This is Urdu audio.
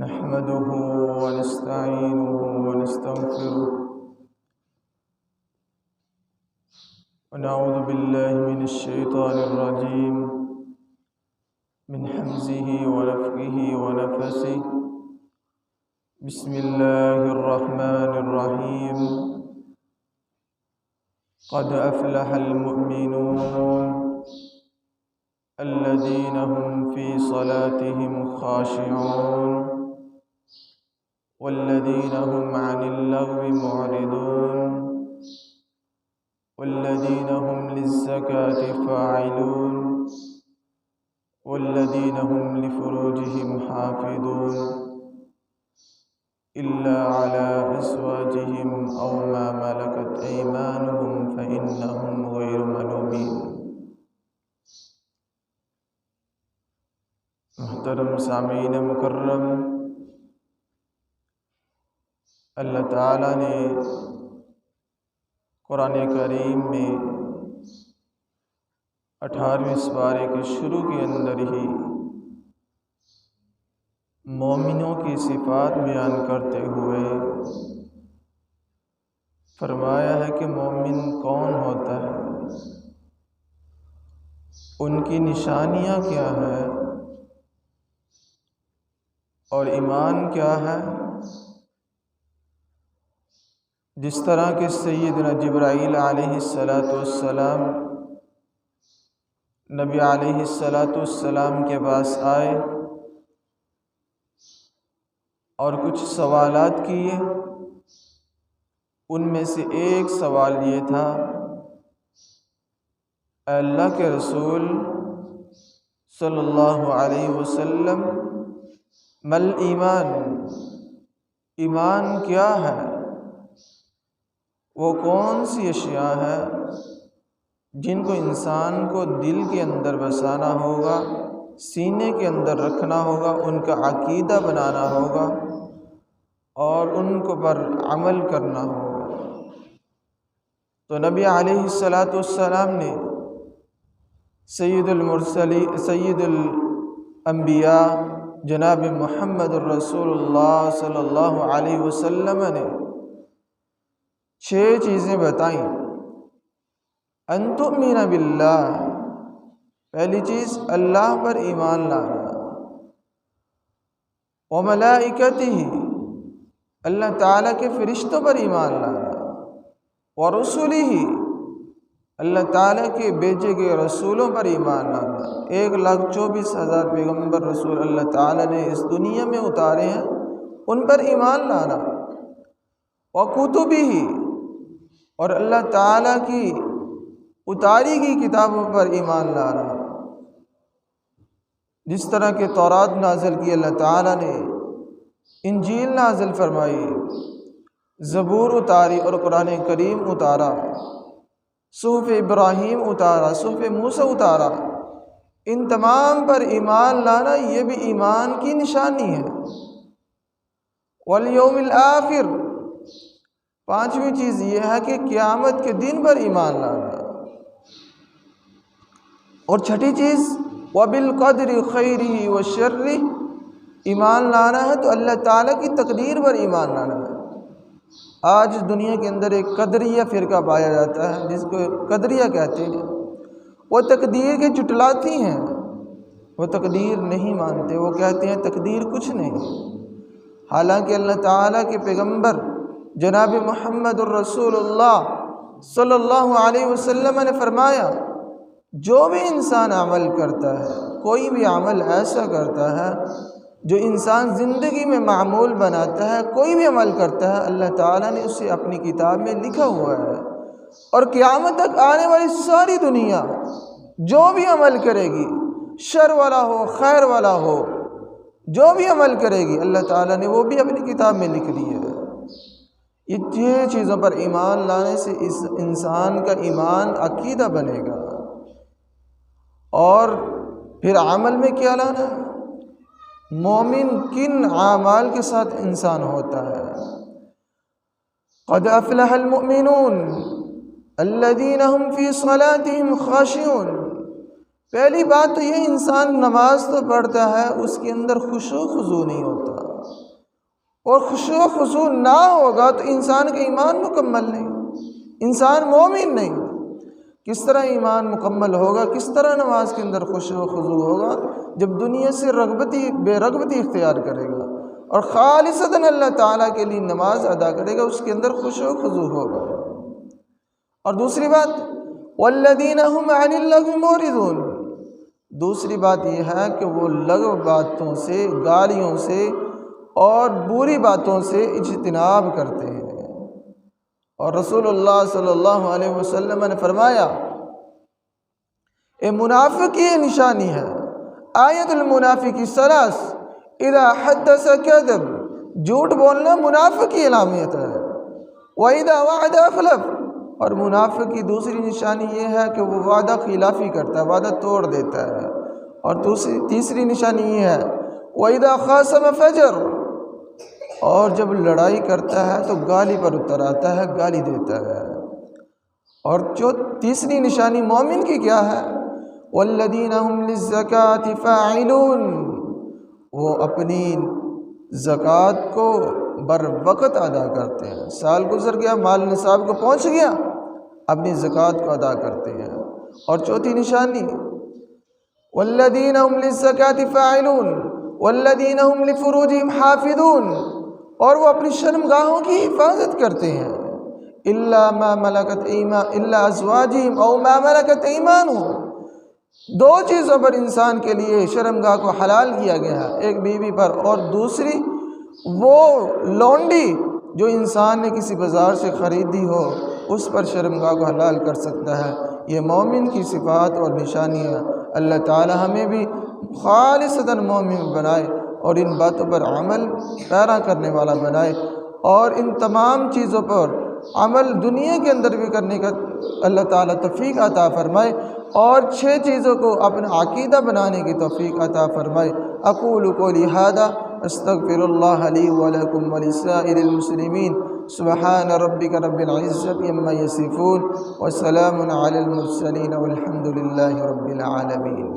نحمده ونستعينه ونستغفره ونعوذ بالله من الشيطان الرجيم من حمزه ونفخه ونفسه. بسم الله الرحمن الرحيم. قد أفلح المؤمنون الذين هم في صلاتهم خاشعون والذين هم عن اللغو معرضون والذين هم للزكاة فاعلون والذين هم لفروجهم حافظون إلا على أزواجهم أو ما ملكت أيمانهم فإنهم غير ملومين. محترم سامعین مکرم، اللہ تعالیٰ نے قرآن کریم میں 18ویں سپارے کے شروع کے اندر ہی مومنوں کی صفات بیان کرتے ہوئے فرمایا ہے کہ مومن کون ہوتا ہے، ان کی نشانیاں کیا ہے اور ایمان کیا ہے. جس طرح کہ سیدنا جبرائیل علیہ السلام نبی علیہ السلام کے پاس آئے اور کچھ سوالات کیے. ان میں سے ایک سوال یہ تھا، اے اللہ کے رسول صلی اللہ علیہ وسلم، مل ایمان، ایمان کیا ہے؟ وہ کون سی اشیاء ہے جن کو انسان کو دل کے اندر بسانا ہوگا، سینے کے اندر رکھنا ہوگا، ان کا عقیدہ بنانا ہوگا اور ان کو پر عمل کرنا ہوگا. تو نبی علیہ السلام نے سید الانبیاء جناب محمد الرسول اللہ صلی اللہ علیہ وسلم نے 6 چیزیں بتائیں. ان تؤمن باللہ، پہلی چیز اللہ پر ایمان لانا، وملائکتہ، اللہ تعالیٰ کے فرشتوں پر ایمان لانا، ورسلہ، اللہ تعالیٰ کے بھیجے گئے رسولوں پر ایمان لانا. 1,24,000 پیغمبر رسول اللہ تعالیٰ نے اس دنیا میں اتارے ہیں، ان پر ایمان لانا. وکتبہ، اور اللہ تعالیٰ کی اتاری گئی کتابوں پر ایمان لانا. جس طرح کہ تورات نازل کی اللہ تعالیٰ نے، انجیل نازل فرمائی، زبور اتاری اور قرآن کریم اتارا، صحف ابراہیم اتارا، صحف موسیٰ اتارا. ان تمام پر ایمان لانا یہ بھی ایمان کی نشانی ہے. والیوم الآخر، 5ویں چیز یہ ہے کہ قیامت کے دن پر ایمان لانا. اور 6ٹھی چیز وبالقدر خیرہ وشرہ، ایمان لانا ہے تو اللہ تعالیٰ کی تقدیر پر ایمان لانا ہے. آج دنیا کے اندر ایک قدریہ فرقہ پایا جاتا ہے جس کو قدریہ کہتے ہیں. وہ تقدیر کے جھٹلاتی ہیں، وہ تقدیر نہیں مانتے، وہ کہتے ہیں تقدیر کچھ نہیں. حالانکہ اللہ تعالیٰ کے پیغمبر جناب محمد الرسول اللہ صلی اللہ علیہ وسلم نے فرمایا، جو بھی انسان عمل کرتا ہے، کوئی بھی عمل ایسا کرتا ہے جو انسان زندگی میں معمول بناتا ہے، کوئی بھی عمل کرتا ہے، اللہ تعالیٰ نے اسے اپنی کتاب میں لکھا ہوا ہے. اور قیامت تک آنے والی ساری دنیا جو بھی عمل کرے گی، شر والا ہو خیر والا ہو، جو بھی عمل کرے گی اللہ تعالیٰ نے وہ بھی اپنی کتاب میں لکھ دی ہے. یہ چیزوں پر ایمان لانے سے اس انسان کا ایمان عقیدہ بنے گا. اور پھر عمل میں کیا لانا ہے؟ مومن کن اعمال کے ساتھ انسان ہوتا ہے؟ قد افلح المؤمنون الذین هم فی صلاتهم خاشعون. پہلی بات تو یہ انسان نماز تو پڑھتا ہے، اس کے اندر خشوع خضوع نہیں ہوتا. اور خشوع و خضوع نہ ہوگا تو انسان کا ایمان مکمل نہیں، انسان مومن نہیں۔ کس طرح ایمان مکمل ہوگا، کس طرح نماز کے اندر خشوع و خضوع ہوگا؟ جب دنیا سے بے رغبتی اختیار کرے گا اور خالصتاً اللہ تعالیٰ کے لیے نماز ادا کرے گا، اس کے اندر خشوع و خضوع ہوگا۔ اور دوسری بات والذین هم عن اللغو معرضون، دوسری بات یہ ہے کہ وہ لغو باتوں سے، گالیوں سے اور بری باتوں سے اجتناب کرتے ہیں۔ اور رسول اللہ صلی اللہ علیہ وسلم نے فرمایا منافق کی یہ نشانی ہے، آیت المنافق ثلاث اذا حدث کذب، جھوٹ بولنا منافق کی علامت ہے، واذا وعد اخلف، اور منافق کی دوسری نشانی یہ ہے کہ وہ وعدہ خلافی کرتا ہے، وعدہ توڑ دیتا ہے۔ اور تیسری نشانی یہ ہے واذا خاصم فجر، اور جب لڑائی کرتا ہے تو گالی پر اتر آتا ہے، گالی دیتا ہے۔ اور جو تیسری نشانی مومن کی کیا ہے؟ والذین هم للزکاة فاعلون، وہ اپنی زکوٰۃ کو بر وقت ادا کرتے ہیں، سال گزر گیا، مال نصاب کو پہنچ گیا، اپنی زکوٰۃ کو ادا کرتے ہیں۔ اور چوتھی نشانی والذین هم للزکاة فاعلون والذین هم لفروجهم حافظون، اور وہ اپنی شرمگاہوں کی حفاظت کرتے ہیں، الا ازواجہم او ما ملکت ایمانہم، دو چیزوں پر انسان کے لیے شرمگاہ کو حلال کیا گیا ہے، ایک بیوی پر، اور دوسری وہ لونڈی جو انسان نے کسی بازار سے خریدی ہو، اس پر شرمگاہ کو حلال کر سکتا ہے۔ یہ مومن کی صفات اور نشانیاں۔ اللہ تعالی ہمیں بھی خالصتاً مومن بنائے اور ان باتوں پر عمل پیرا کرنے والا بنائے، اور ان تمام چیزوں پر عمل دنیا کے اندر بھی کرنے کا اللہ تعالیٰ توفیق عطا فرمائے، اور 6 چیزوں کو اپنا عقیدہ بنانے کی توفیق عطا فرمائے۔ اقول قولی ھذا استغفر اللہ لی ولکم ولسائر المسلمین، سبحان ربک رب العزت عما یصفون، وسلام علی المرسلین والحمد للہ رب العالمین۔